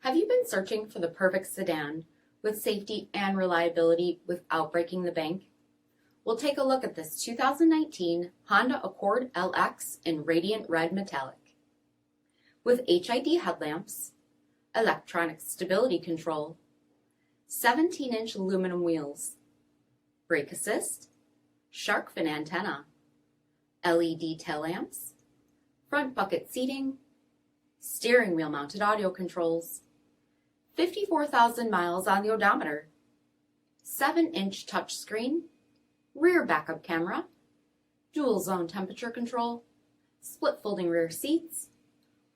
Have you been searching for the perfect sedan with safety and reliability without breaking the bank? We'll take a look at this 2019 Honda Accord LX in radiant red metallic. With HID headlamps, electronic stability control, 17-inch aluminum wheels, brake assist, shark fin antenna, LED tail lamps, front bucket seating, steering wheel mounted audio controls, 54,000 miles on the odometer, 7-inch touchscreen, rear backup camera, dual zone temperature control, split folding rear seats,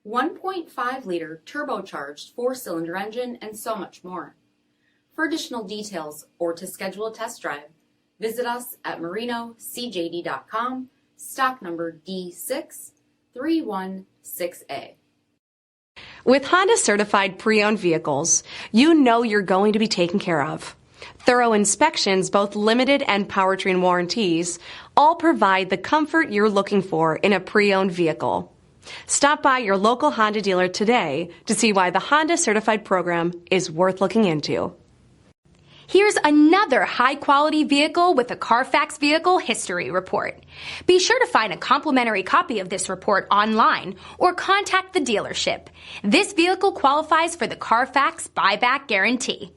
1.5-liter turbocharged 4-cylinder engine, and so much more. For additional details or to schedule a test drive, visit us at MARINO'SCJD.com, stock number D6316A. With Honda certified pre-owned vehicles, you know you're going to be taken care of. Thorough inspections, both limited and powertrain warranties, all provide the comfort you're looking for in a pre-owned vehicle. Stop by your local Honda dealer today to see why the Honda certified program is worth looking into. Here's another high-quality vehicle with a CARFAX Vehicle History Report. Be sure to find a complimentary copy of this report online or contact the dealership. This vehicle qualifies for the CARFAX Buyback Guarantee.